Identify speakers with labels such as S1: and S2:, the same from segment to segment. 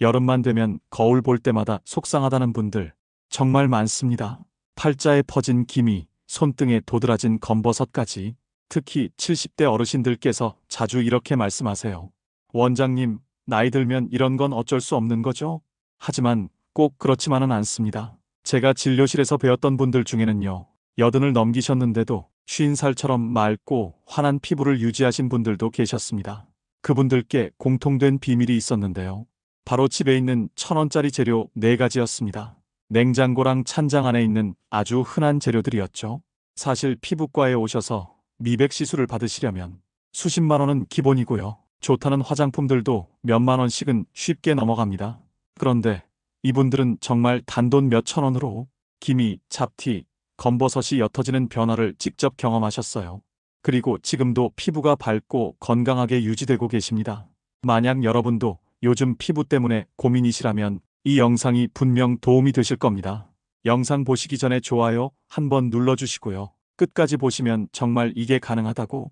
S1: 여름만 되면 거울 볼 때마다 속상하다는 분들 정말 많습니다. 팔자에 퍼진 기미, 손등에 도드라진 검버섯까지. 특히 70대 어르신들께서 자주 이렇게 말씀하세요. 원장님, 나이 들면 이런 건 어쩔 수 없는 거죠? 하지만 꼭 그렇지만은 않습니다. 제가 진료실에서 배웠던 분들 중에는요, 80을 넘기셨는데도 50살처럼 맑고 환한 피부를 유지하신 분들도 계셨습니다. 그분들께 공통된 비밀이 있었는데요. 바로 집에 있는 1,000원짜리 재료 4가지였습니다. 냉장고랑 찬장 안에 있는 아주 흔한 재료들이었죠. 사실 피부과에 오셔서 미백 시술을 받으시려면 수십만 원은 기본이고요. 좋다는 화장품들도 몇만 원씩은 쉽게 넘어갑니다. 그런데 이분들은 정말 단돈 몇천 원으로 기미, 잡티, 검버섯이 옅어지는 변화를 직접 경험하셨어요. 그리고 지금도 피부가 밝고 건강하게 유지되고 계십니다. 만약 여러분도 요즘 피부 때문에 고민이시라면 이 영상이 분명 도움이 되실 겁니다. 영상 보시기 전에 좋아요 한번 눌러주시고요. 끝까지 보시면 정말 이게 가능하다고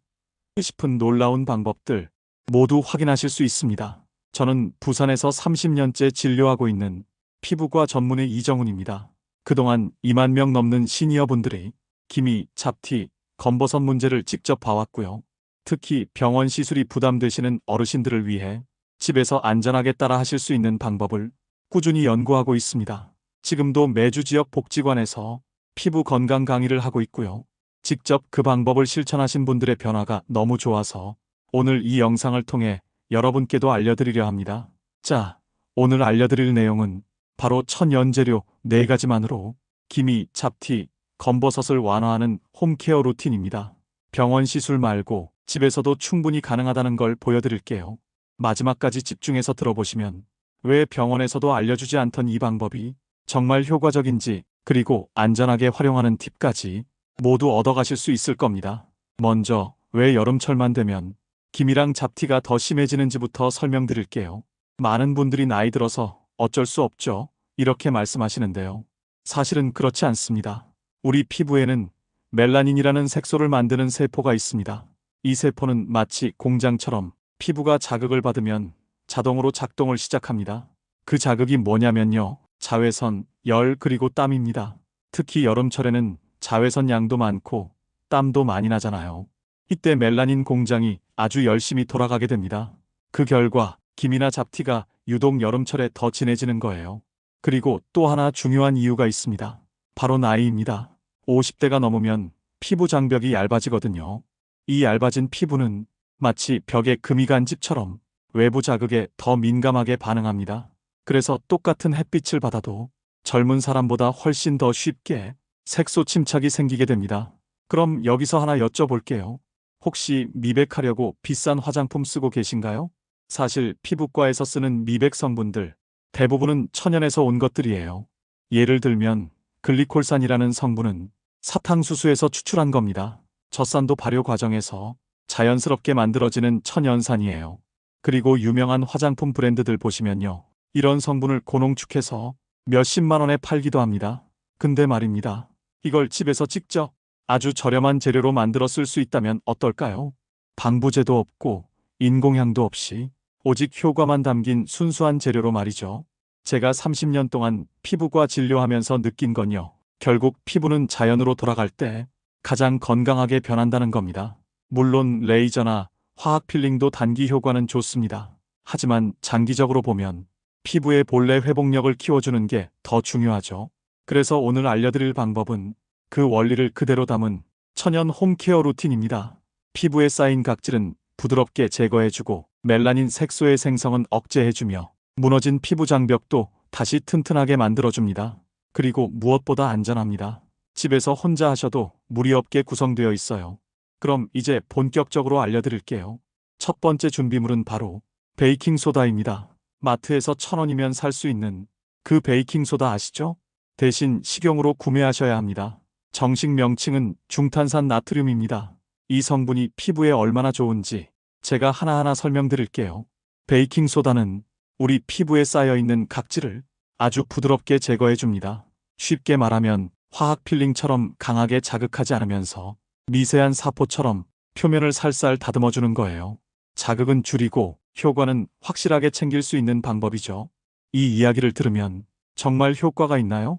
S1: 싶은 놀라운 방법들 모두 확인하실 수 있습니다. 저는 부산에서 30년째 진료하고 있는 피부과 전문의 이정훈입니다. 그동안 2만 명 넘는 시니어분들이 기미, 잡티, 검버섯 문제를 직접 봐왔고요. 특히 병원 시술이 부담되시는 어르신들을 위해 집에서 안전하게 따라 하실 수 있는 방법을 꾸준히 연구하고 있습니다. 지금도 매주 지역 복지관에서 피부 건강 강의를 하고 있고요. 직접 그 방법을 실천하신 분들의 변화가 너무 좋아서 오늘 이 영상을 통해 여러분께도 알려드리려 합니다. 자, 오늘 알려드릴 내용은 바로 천연재료 4가지만으로 기미, 잡티, 검버섯을 완화하는 홈케어 루틴입니다. 병원 시술 말고 집에서도 충분히 가능하다는 걸 보여드릴게요. 마지막까지 집중해서 들어보시면 왜 병원에서도 알려주지 않던 이 방법이 정말 효과적인지, 그리고 안전하게 활용하는 팁까지 모두 얻어가실 수 있을 겁니다. 먼저 왜 여름철만 되면 기미랑 잡티가 더 심해지는지부터 설명드릴게요. 많은 분들이 나이 들어서 어쩔 수 없죠, 이렇게 말씀하시는데요. 사실은 그렇지 않습니다. 우리 피부에는 멜라닌이라는 색소를 만드는 세포가 있습니다. 이 세포는 마치 공장처럼 피부가 자극을 받으면 자동으로 작동을 시작합니다. 그 자극이 뭐냐면요, 자외선, 열, 그리고 땀입니다. 특히 여름철에는 자외선 양도 많고 땀도 많이 나잖아요. 이때 멜라닌 공장이 아주 열심히 돌아가게 됩니다. 그 결과 기미나 잡티가 유독 여름철에 더 진해지는 거예요. 그리고 또 하나 중요한 이유가 있습니다. 바로 나이입니다. 50대가 넘으면 피부 장벽이 얇아지거든요. 이 얇아진 피부는 마치 벽에 금이 간 집처럼 외부 자극에 더 민감하게 반응합니다. 그래서 똑같은 햇빛을 받아도 젊은 사람보다 훨씬 더 쉽게 색소 침착이 생기게 됩니다. 그럼 여기서 하나 여쭤볼게요. 혹시 미백하려고 비싼 화장품 쓰고 계신가요? 사실 피부과에서 쓰는 미백 성분들 대부분은 천연에서 온 것들이에요. 예를 들면 글리콜산이라는 성분은 사탕수수에서 추출한 겁니다. 젖산도 발효 과정에서 자연스럽게 만들어지는 천연산이에요. 그리고 유명한 화장품 브랜드들 보시면요, 이런 성분을 고농축해서 몇십만 원에 팔기도 합니다. 근데 말입니다, 이걸 집에서 직접 아주 저렴한 재료로 만들어 쓸 수 있다면 어떨까요? 방부제도 없고 인공향도 없이 오직 효과만 담긴 순수한 재료로 말이죠. 제가 30년 동안 피부과 진료하면서 느낀 건요, 결국 피부는 자연으로 돌아갈 때 가장 건강하게 변한다는 겁니다. 물론 레이저나 화학 필링도 단기 효과는 좋습니다. 하지만 장기적으로 보면 피부의 본래 회복력을 키워주는 게 더 중요하죠. 그래서 오늘 알려드릴 방법은 그 원리를 그대로 담은 천연 홈케어 루틴입니다. 피부에 쌓인 각질은 부드럽게 제거해주고 멜라닌 색소의 생성은 억제해주며 무너진 피부 장벽도 다시 튼튼하게 만들어줍니다. 그리고 무엇보다 안전합니다. 집에서 혼자 하셔도 무리 없게 구성되어 있어요. 그럼 이제 본격적으로 알려드릴게요. 첫 번째 준비물은 바로 베이킹소다입니다. 마트에서 1,000원이면 살 수 있는 그 베이킹소다 아시죠? 대신 식용으로 구매하셔야 합니다. 정식 명칭은 중탄산 나트륨입니다. 이 성분이 피부에 얼마나 좋은지 제가 하나하나 설명드릴게요. 베이킹소다는 우리 피부에 쌓여있는 각질을 아주 부드럽게 제거해줍니다. 쉽게 말하면 화학 필링처럼 강하게 자극하지 않으면서 미세한 사포처럼 표면을 살살 다듬어주는 거예요. 자극은 줄이고 효과는 확실하게 챙길 수 있는 방법이죠. 이 이야기를 들으면 정말 효과가 있나요?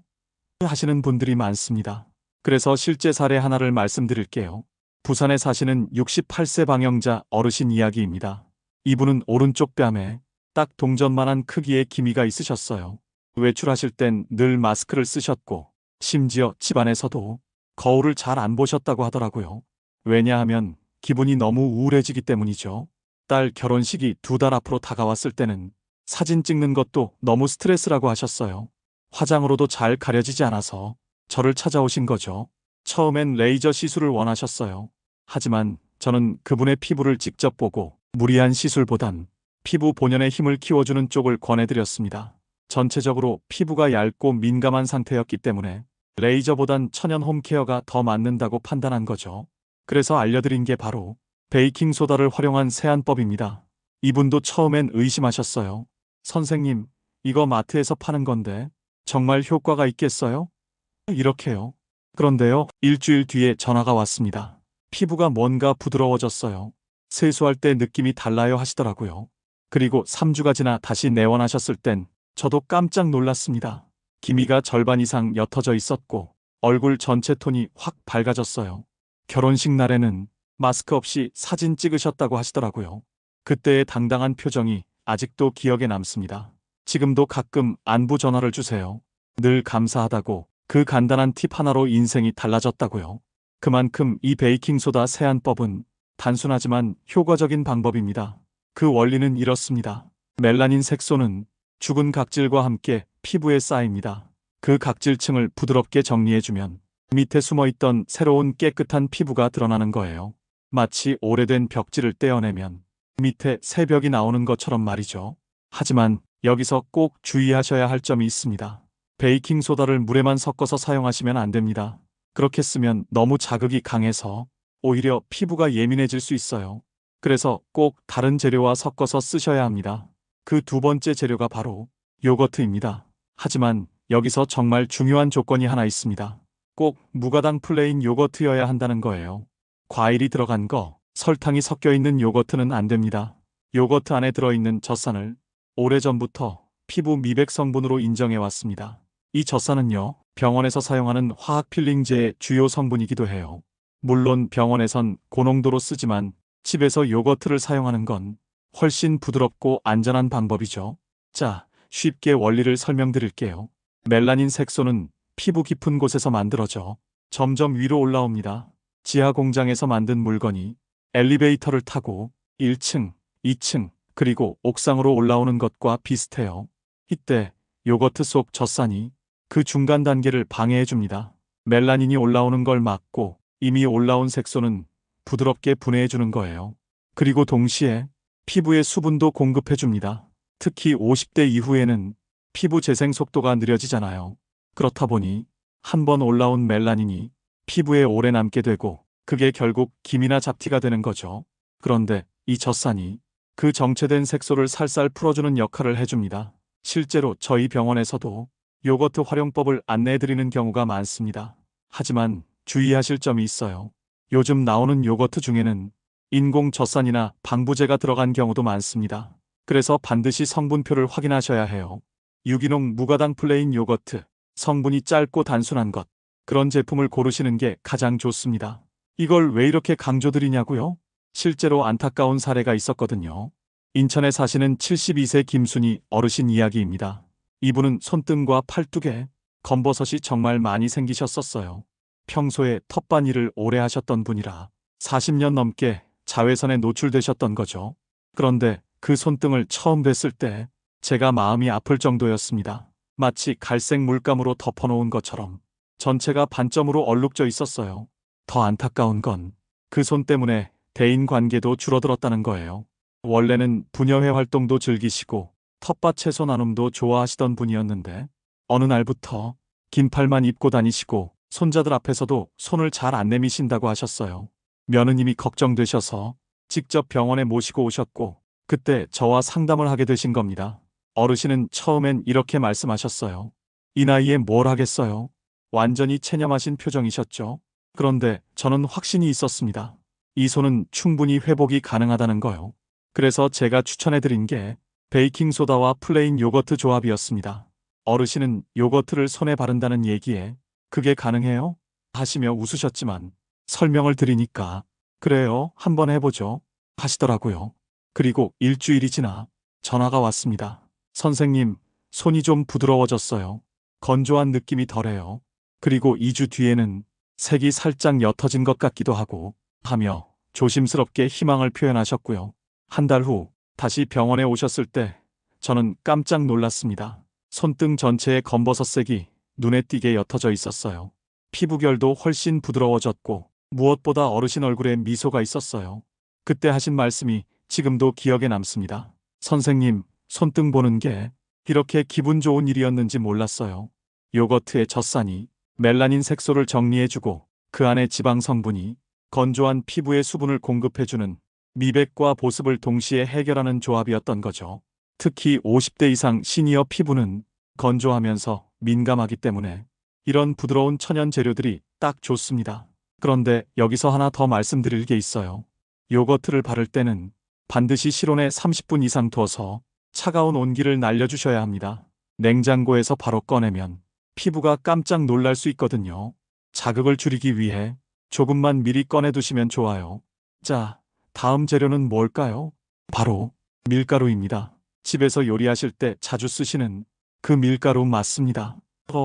S1: 하시는 분들이 많습니다. 그래서 실제 사례 하나를 말씀드릴게요. 부산에 사시는 68세 방영자 어르신 이야기입니다. 이분은 오른쪽 뺨에 딱 동전만한 크기의 기미가 있으셨어요. 외출하실 땐 늘 마스크를 쓰셨고 심지어 집안에서도 거울을 잘 안 보셨다고 하더라고요. 왜냐하면 기분이 너무 우울해지기 때문이죠. 딸 결혼식이 2달 앞으로 다가왔을 때는 사진 찍는 것도 너무 스트레스라고 하셨어요. 화장으로도 잘 가려지지 않아서 저를 찾아오신 거죠. 처음엔 레이저 시술을 원하셨어요. 하지만 저는 그분의 피부를 직접 보고 무리한 시술보단 피부 본연의 힘을 키워주는 쪽을 권해드렸습니다. 전체적으로 피부가 얇고 민감한 상태였기 때문에 레이저보단 천연 홈케어가 더 맞는다고 판단한 거죠. 그래서 알려드린 게 바로 베이킹소다를 활용한 세안법입니다. 이분도 처음엔 의심하셨어요. 선생님, 이거 마트에서 파는 건데 정말 효과가 있겠어요? 이렇게요. 그런데요, 일주일 뒤에 전화가 왔습니다. 피부가 뭔가 부드러워졌어요. 세수할 때 느낌이 달라요 하시더라고요. 그리고 3주가 지나 다시 내원하셨을 땐 저도 깜짝 놀랐습니다. 기미가 절반 이상 옅어져 있었고 얼굴 전체 톤이 확 밝아졌어요. 결혼식 날에는 마스크 없이 사진 찍으셨다고 하시더라고요. 그때의 당당한 표정이 아직도 기억에 남습니다. 지금도 가끔 안부 전화를 주세요. 늘 감사하다고, 그 간단한 팁 하나로 인생이 달라졌다고요. 그만큼 이 베이킹소다 세안법은 단순하지만 효과적인 방법입니다. 그 원리는 이렇습니다. 멜라닌 색소는 죽은 각질과 함께 피부에 쌓입니다. 그 각질층을 부드럽게 정리해주면 밑에 숨어있던 새로운 깨끗한 피부가 드러나는 거예요. 마치 오래된 벽지를 떼어내면 밑에 새 벽이 나오는 것처럼 말이죠. 하지만 여기서 꼭 주의하셔야 할 점이 있습니다. 베이킹소다를 물에만 섞어서 사용하시면 안 됩니다. 그렇게 쓰면 너무 자극이 강해서 오히려 피부가 예민해질 수 있어요. 그래서 꼭 다른 재료와 섞어서 쓰셔야 합니다. 그 두 번째 재료가 바로 요거트입니다. 하지만 여기서 정말 중요한 조건이 하나 있습니다. 꼭 무가당 플레인 요거트여야 한다는 거예요. 과일이 들어간 거, 설탕이 섞여 있는 요거트는 안 됩니다. 요거트 안에 들어있는 젖산을 오래전부터 피부 미백 성분으로 인정해 왔습니다. 이 젖산은요, 병원에서 사용하는 화학 필링제의 주요 성분이기도 해요. 물론 병원에선 고농도로 쓰지만 집에서 요거트를 사용하는 건 훨씬 부드럽고 안전한 방법이죠. 자, 쉽게 원리를 설명드릴게요. 멜라닌 색소는 피부 깊은 곳에서 만들어져 점점 위로 올라옵니다. 지하 공장에서 만든 물건이 엘리베이터를 타고 1층, 2층, 그리고 옥상으로 올라오는 것과 비슷해요. 이때 요거트 속 젖산이 그 중간 단계를 방해해줍니다. 멜라닌이 올라오는 걸 막고 이미 올라온 색소는 부드럽게 분해해주는 거예요. 그리고 동시에 피부에 수분도 공급해줍니다. 특히 50대 이후에는 피부 재생 속도가 느려지잖아요. 그렇다 보니 한번 올라온 멜라닌이 피부에 오래 남게 되고 그게 결국 기미나 잡티가 되는 거죠. 그런데 이 젖산이 그 정체된 색소를 살살 풀어주는 역할을 해줍니다. 실제로 저희 병원에서도 요거트 활용법을 안내해드리는 경우가 많습니다. 하지만 주의하실 점이 있어요. 요즘 나오는 요거트 중에는 인공 젖산이나 방부제가 들어간 경우도 많습니다. 그래서 반드시 성분표를 확인하셔야 해요. 유기농 무가당 플레인 요거트, 성분이 짧고 단순한 것, 그런 제품을 고르시는 게 가장 좋습니다. 이걸 왜 이렇게 강조드리냐고요? 실제로 안타까운 사례가 있었거든요. 인천에 사시는 72세 김순희 어르신 이야기입니다. 이분은 손등과 팔뚝에 검버섯이 정말 많이 생기셨었어요. 평소에 텃밭일을 오래 하셨던 분이라 40년 넘게 자외선에 노출되셨던 거죠. 그런데 그 손등을 처음 뵀을 때 제가 마음이 아플 정도였습니다. 마치 갈색 물감으로 덮어놓은 것처럼 전체가 반점으로 얼룩져 있었어요. 더 안타까운 건 그 손 때문에 대인 관계도 줄어들었다는 거예요. 원래는 부녀회 활동도 즐기시고 텃밭 채소 나눔도 좋아하시던 분이었는데 어느 날부터 긴팔만 입고 다니시고 손자들 앞에서도 손을 잘 안 내미신다고 하셨어요. 며느님이 걱정되셔서 직접 병원에 모시고 오셨고 그때 저와 상담을 하게 되신 겁니다. 어르신은 처음엔 이렇게 말씀하셨어요. 이 나이에 뭘 하겠어요? 완전히 체념하신 표정이셨죠. 그런데 저는 확신이 있었습니다. 이 손은 충분히 회복이 가능하다는 거요. 그래서 제가 추천해드린 게 베이킹소다와 플레인 요거트 조합이었습니다. 어르신은 요거트를 손에 바른다는 얘기에 그게 가능해요? 하시며 웃으셨지만 설명을 드리니까 그래요, 한번 해보죠 하시더라고요. 그리고 일주일이 지나 전화가 왔습니다. 선생님, 손이 좀 부드러워졌어요. 건조한 느낌이 덜해요. 그리고 2주 뒤에는 색이 살짝 옅어진 것 같기도 하고 하며 조심스럽게 희망을 표현하셨고요. 한 달 후 다시 병원에 오셨을 때 저는 깜짝 놀랐습니다. 손등 전체에 검버섯색이 눈에 띄게 옅어져 있었어요. 피부결도 훨씬 부드러워졌고 무엇보다 어르신 얼굴에 미소가 있었어요. 그때 하신 말씀이 지금도 기억에 남습니다. 선생님, 손등 보는 게 이렇게 기분 좋은 일이었는지 몰랐어요. 요거트의 젖산이 멜라닌 색소를 정리해주고 그 안에 지방 성분이 건조한 피부에 수분을 공급해주는 미백과 보습을 동시에 해결하는 조합이었던 거죠. 특히 50대 이상 시니어 피부는 건조하면서 민감하기 때문에 이런 부드러운 천연 재료들이 딱 좋습니다. 그런데 여기서 하나 더 말씀드릴 게 있어요. 요거트를 바를 때는 반드시 실온에 30분 이상 둬서 차가운 온기를 날려주셔야 합니다. 냉장고에서 바로 꺼내면 피부가 깜짝 놀랄 수 있거든요. 자극을 줄이기 위해 조금만 미리 꺼내두시면 좋아요. 자, 다음 재료는 뭘까요? 바로 밀가루입니다. 집에서 요리하실 때 자주 쓰시는 그 밀가루 맞습니다.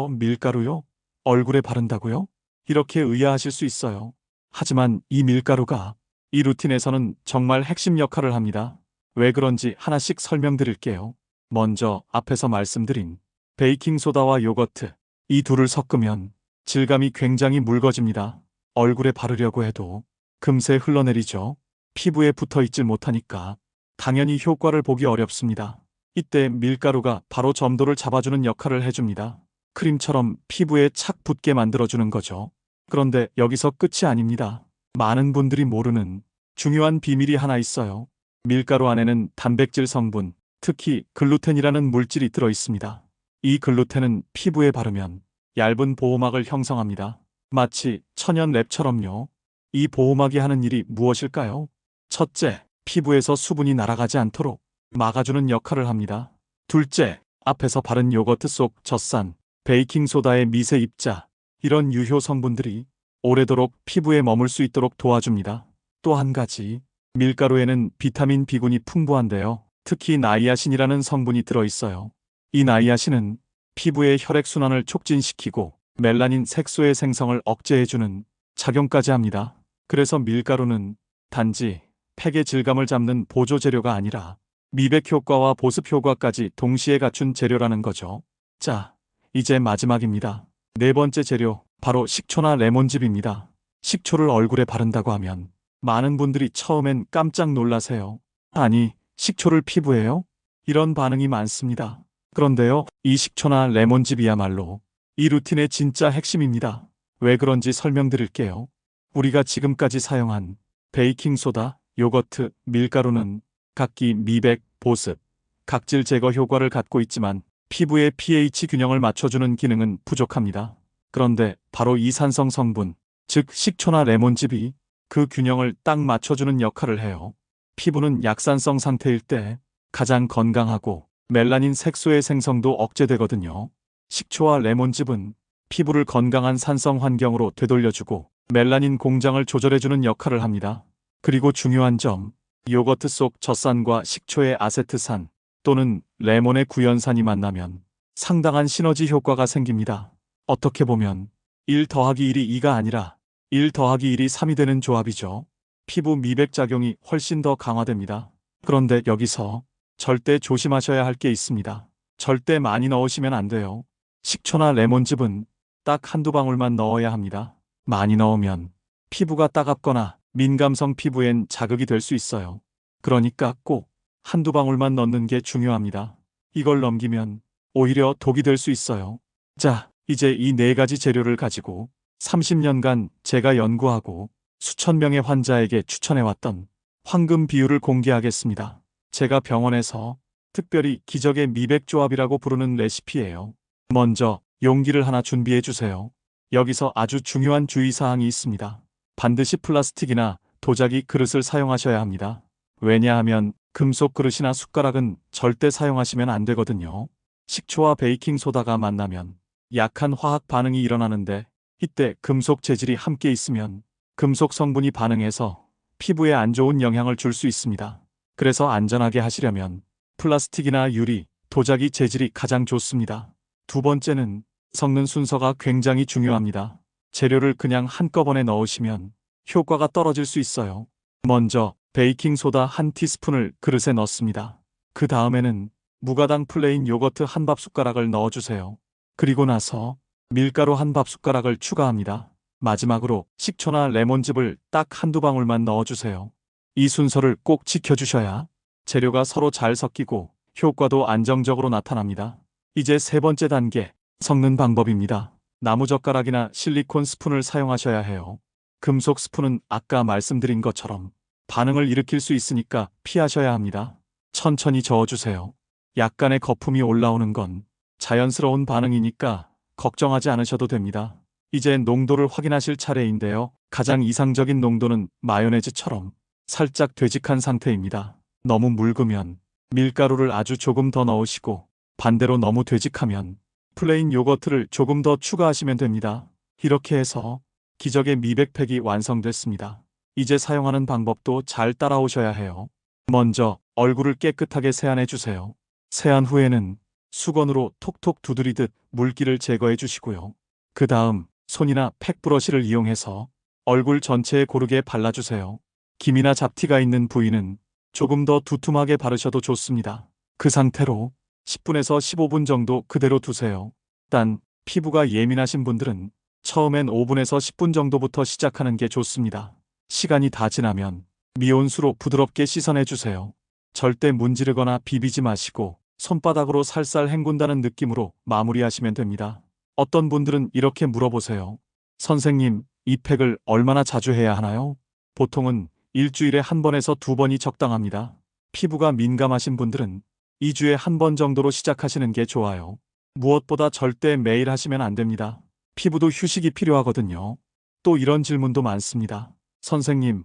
S1: 밀가루요? 얼굴에 바른다고요? 이렇게 의아하실 수 있어요. 하지만 이 밀가루가 이 루틴에서는 정말 핵심 역할을 합니다. 왜 그런지 하나씩 설명드릴게요. 먼저 앞에서 말씀드린 베이킹소다와 요거트, 이 둘을 섞으면 질감이 굉장히 묽어집니다. 얼굴에 바르려고 해도 금세 흘러내리죠. 피부에 붙어 있질 못하니까 당연히 효과를 보기 어렵습니다. 이때 밀가루가 바로 점도를 잡아주는 역할을 해줍니다. 크림처럼 피부에 착 붙게 만들어주는 거죠. 그런데 여기서 끝이 아닙니다. 많은 분들이 모르는 중요한 비밀이 하나 있어요. 밀가루 안에는 단백질 성분, 특히 글루텐이라는 물질이 들어 있습니다. 이 글루텐은 피부에 바르면 얇은 보호막을 형성합니다. 마치 천연 랩처럼요. 이 보호막이 하는 일이 무엇일까요? 첫째, 피부에서 수분이 날아가지 않도록 막아주는 역할을 합니다. 둘째, 앞에서 바른 요거트 속 젖산, 베이킹소다의 미세 입자, 이런 유효 성분들이 오래도록 피부에 머물 수 있도록 도와줍니다. 또 한 가지, 밀가루에는 비타민 B군이 풍부한데요. 특히 나이아신이라는 성분이 들어있어요. 이 나이아신은 피부의 혈액순환을 촉진시키고 멜라닌 색소의 생성을 억제해주는 작용까지 합니다. 그래서 밀가루는 단지 팩의 질감을 잡는 보조 재료가 아니라 미백 효과와 보습 효과까지 동시에 갖춘 재료라는 거죠. 자, 이제 마지막입니다. 네 번째 재료, 바로 식초나 레몬즙입니다. 식초를 얼굴에 바른다고 하면 많은 분들이 처음엔 깜짝 놀라세요. 아니, 식초를 피부에요? 이런 반응이 많습니다. 그런데요, 이 식초나 레몬즙이야말로 이 루틴의 진짜 핵심입니다. 왜 그런지 설명드릴게요. 우리가 지금까지 사용한 베이킹소다, 요거트, 밀가루는 각기 미백, 보습, 각질 제거 효과를 갖고 있지만 피부의 pH 균형을 맞춰주는 기능은 부족합니다. 그런데 바로 이산성 성분, 즉 식초나 레몬즙이 그 균형을 딱 맞춰주는 역할을 해요. 피부는 약산성 상태일 때 가장 건강하고 멜라닌 색소의 생성도 억제되거든요. 식초와 레몬즙은 피부를 건강한 산성 환경으로 되돌려주고 멜라닌 공장을 조절해주는 역할을 합니다. 그리고 중요한 점, 요거트 속 젖산과 식초의 아세트산 또는 레몬의 구연산이 만나면 상당한 시너지 효과가 생깁니다. 어떻게 보면 1 더하기 1이 2가 아니라 1 더하기 1이 3이 되는 조합이죠. 피부 미백 작용이 훨씬 더 강화됩니다. 그런데 여기서 절대 조심하셔야 할 게 있습니다. 절대 많이 넣으시면 안 돼요. 식초나 레몬즙은 딱 한두 방울만 넣어야 합니다. 많이 넣으면 피부가 따갑거나 민감성 피부엔 자극이 될 수 있어요. 그러니까 꼭 한두 방울만 넣는 게 중요합니다. 이걸 넘기면 오히려 독이 될 수 있어요. 자, 이제 이 네 가지 재료를 가지고 30년간 제가 연구하고 수천 명의 환자에게 추천해왔던 황금 비율을 공개하겠습니다. 제가 병원에서 특별히 기적의 미백 조합이라고 부르는 레시피예요. 먼저 용기를 하나 준비해 주세요. 여기서 아주 중요한 주의사항이 있습니다. 반드시 플라스틱이나 도자기 그릇을 사용하셔야 합니다. 왜냐하면 금속 그릇이나 숟가락은 절대 사용하시면 안 되거든요. 식초와 베이킹소다가 만나면 약한 화학 반응이 일어나는데 이때 금속 재질이 함께 있으면 금속 성분이 반응해서 피부에 안 좋은 영향을 줄 수 있습니다. 그래서 안전하게 하시려면 플라스틱이나 유리, 도자기 재질이 가장 좋습니다. 두 번째는 섞는 순서가 굉장히 중요합니다. 재료를 그냥 한꺼번에 넣으시면 효과가 떨어질 수 있어요. 먼저 베이킹소다 한 티스푼을 그릇에 넣습니다. 그 다음에는 무가당 플레인 요거트 한 밥숟가락을 넣어주세요. 그리고 나서 밀가루 한 밥숟가락을 추가합니다. 마지막으로 식초나 레몬즙을 딱 한두 방울만 넣어주세요. 이 순서를 꼭 지켜주셔야 재료가 서로 잘 섞이고 효과도 안정적으로 나타납니다. 이제 세 번째 단계, 섞는 방법입니다. 나무젓가락이나 실리콘 스푼을 사용하셔야 해요. 금속 스푼은 아까 말씀드린 것처럼 반응을 일으킬 수 있으니까 피하셔야 합니다. 천천히 저어주세요. 약간의 거품이 올라오는 건 자연스러운 반응이니까 걱정하지 않으셔도 됩니다. 이제 농도를 확인하실 차례인데요. 가장 이상적인 농도는 마요네즈처럼 살짝 되직한 상태입니다. 너무 묽으면 밀가루를 아주 조금 더 넣으시고 반대로 너무 되직하면 플레인 요거트를 조금 더 추가하시면 됩니다. 이렇게 해서 기적의 미백팩이 완성됐습니다. 이제 사용하는 방법도 잘 따라오셔야 해요. 먼저 얼굴을 깨끗하게 세안해 주세요. 세안 후에는 수건으로 톡톡 두드리듯 물기를 제거해 주시고요. 그 다음 손이나 팩브러시를 이용해서 얼굴 전체에 고르게 발라주세요. 김이나 잡티가 있는 부위는 조금 더 두툼하게 바르셔도 좋습니다. 그 상태로 10분에서 15분 정도 그대로 두세요. 단, 피부가 예민하신 분들은 처음엔 5분에서 10분 정도부터 시작하는 게 좋습니다. 시간이 다 지나면 미온수로 부드럽게 씻어내 주세요. 절대 문지르거나 비비지 마시고 손바닥으로 살살 헹군다는 느낌으로 마무리하시면 됩니다. 어떤 분들은 이렇게 물어보세요. 선생님, 이 팩을 얼마나 자주 해야 하나요? 보통은 일주일에 한 번에서 두 번이 적당합니다. 피부가 민감하신 분들은 2주에 한 번 정도로 시작하시는 게 좋아요. 무엇보다 절대 매일 하시면 안 됩니다. 피부도 휴식이 필요하거든요. 또 이런 질문도 많습니다. 선생님,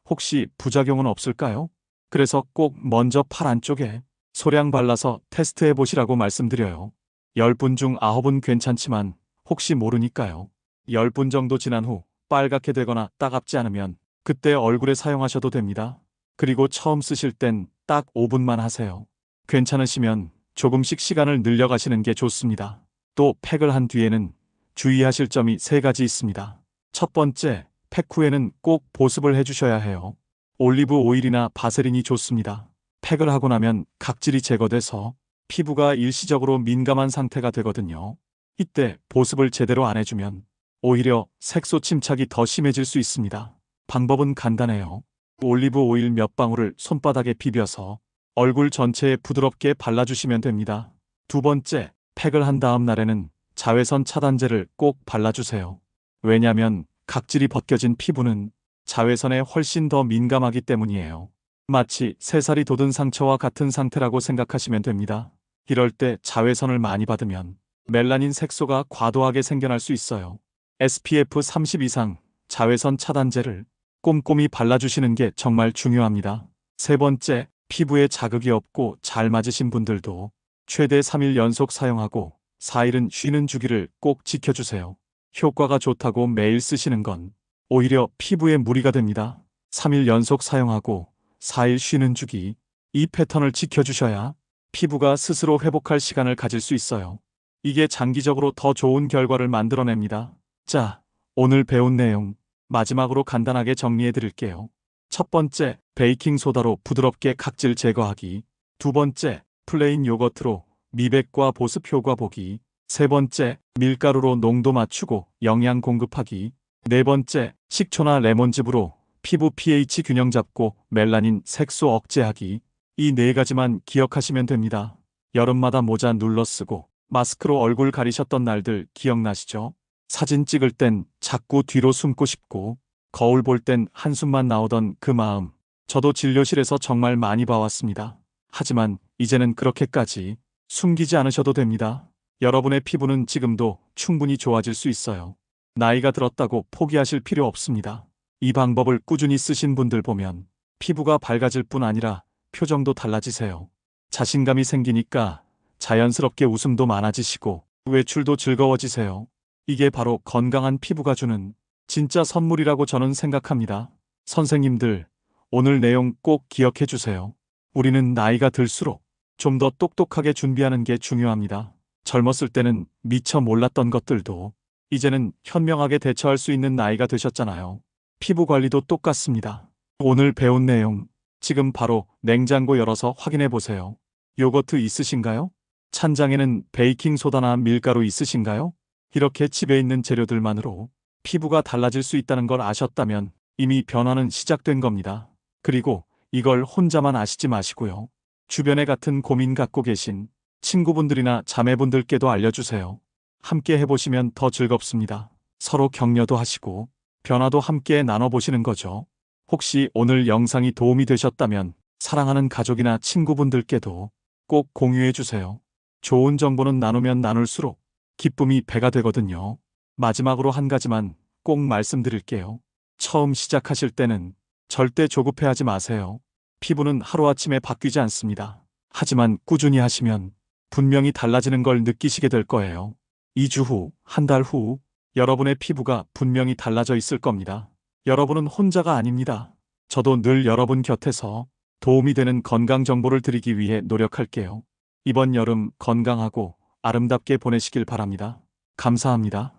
S1: 혹시 부작용은 없을까요? 그래서 꼭 먼저 팔 안쪽에 소량 발라서 테스트해 보시라고 말씀드려요. 10분 중 9은 괜찮지만 혹시 모르니까요. 10분 정도 지난 후 빨갛게 되거나 따갑지 않으면 그때 얼굴에 사용하셔도 됩니다. 그리고 처음 쓰실 땐 딱 5분만 하세요. 괜찮으시면 조금씩 시간을 늘려가시는 게 좋습니다. 또 팩을 한 뒤에는 주의하실 점이 3가지 있습니다. 첫 번째, 팩 후에는 꼭 보습을 해주셔야 해요. 올리브 오일이나 바세린이 좋습니다. 팩을 하고 나면 각질이 제거돼서 피부가 일시적으로 민감한 상태가 되거든요. 이때 보습을 제대로 안 해주면 오히려 색소 침착이 더 심해질 수 있습니다. 방법은 간단해요. 올리브 오일 몇 방울을 손바닥에 비벼서 얼굴 전체에 부드럽게 발라주시면 됩니다. 두 번째, 팩을 한 다음 날에는 자외선 차단제를 꼭 발라주세요. 왜냐면 각질이 벗겨진 피부는 자외선에 훨씬 더 민감하기 때문이에요. 마치 새살이 돋은 상처와 같은 상태라고 생각하시면 됩니다. 이럴 때 자외선을 많이 받으면 멜라닌 색소가 과도하게 생겨날 수 있어요. SPF 30 이상 자외선 차단제를 꼼꼼히 발라주시는 게 정말 중요합니다. 세 번째, 피부에 자극이 없고 잘 맞으신 분들도 최대 3일 연속 사용하고 4일은 쉬는 주기를 꼭 지켜주세요. 효과가 좋다고 매일 쓰시는 건 오히려 피부에 무리가 됩니다. 3일 연속 사용하고 4일 쉬는 주기, 이 패턴을 지켜주셔야 피부가 스스로 회복할 시간을 가질 수 있어요. 이게 장기적으로 더 좋은 결과를 만들어냅니다. 자, 오늘 배운 내용 마지막으로 간단하게 정리해 드릴게요. 첫 번째, 베이킹소다로 부드럽게 각질 제거하기. 두 번째, 플레인 요거트로 미백과 보습 효과 보기. 세 번째, 밀가루로 농도 맞추고 영양 공급하기. 네 번째, 식초나 레몬즙으로 피부 pH 균형 잡고 멜라닌 색소 억제하기. 이 4가지만 기억하시면 됩니다. 여름마다 모자 눌러 쓰고 마스크로 얼굴 가리셨던 날들 기억나시죠? 사진 찍을 땐 자꾸 뒤로 숨고 싶고 거울 볼 땐 한숨만 나오던 그 마음. 저도 진료실에서 정말 많이 봐왔습니다. 하지만 이제는 그렇게까지 숨기지 않으셔도 됩니다. 여러분의 피부는 지금도 충분히 좋아질 수 있어요. 나이가 들었다고 포기하실 필요 없습니다. 이 방법을 꾸준히 쓰신 분들 보면 피부가 밝아질 뿐 아니라 표정도 달라지세요. 자신감이 생기니까 자연스럽게 웃음도 많아지시고 외출도 즐거워지세요. 이게 바로 건강한 피부가 주는 진짜 선물이라고 저는 생각합니다. 선생님들, 오늘 내용 꼭 기억해 주세요. 우리는 나이가 들수록 좀 더 똑똑하게 준비하는 게 중요합니다. 젊었을 때는 미처 몰랐던 것들도 이제는 현명하게 대처할 수 있는 나이가 되셨잖아요. 피부 관리도 똑같습니다. 오늘 배운 내용, 지금 바로 냉장고 열어서 확인해 보세요. 요거트 있으신가요? 찬장에는 베이킹소다나 밀가루 있으신가요? 이렇게 집에 있는 재료들만으로 피부가 달라질 수 있다는 걸 아셨다면 이미 변화는 시작된 겁니다. 그리고 이걸 혼자만 아시지 마시고요. 주변에 같은 고민 갖고 계신 친구분들이나 자매분들께도 알려주세요. 함께 해보시면 더 즐겁습니다. 서로 격려도 하시고 변화도 함께 나눠보시는 거죠. 혹시 오늘 영상이 도움이 되셨다면 사랑하는 가족이나 친구분들께도 꼭 공유해주세요. 좋은 정보는 나누면 나눌수록 기쁨이 배가 되거든요. 마지막으로 한 가지만 꼭 말씀드릴게요. 처음 시작하실 때는 절대 조급해하지 마세요. 피부는 하루아침에 바뀌지 않습니다. 하지만 꾸준히 하시면 분명히 달라지는 걸 느끼시게 될 거예요. 2주 후, 한 달 후, 여러분의 피부가 분명히 달라져 있을 겁니다. 여러분은 혼자가 아닙니다. 저도 늘 여러분 곁에서 도움이 되는 건강 정보를 드리기 위해 노력할게요. 이번 여름 건강하고 아름답게 보내시길 바랍니다. 감사합니다.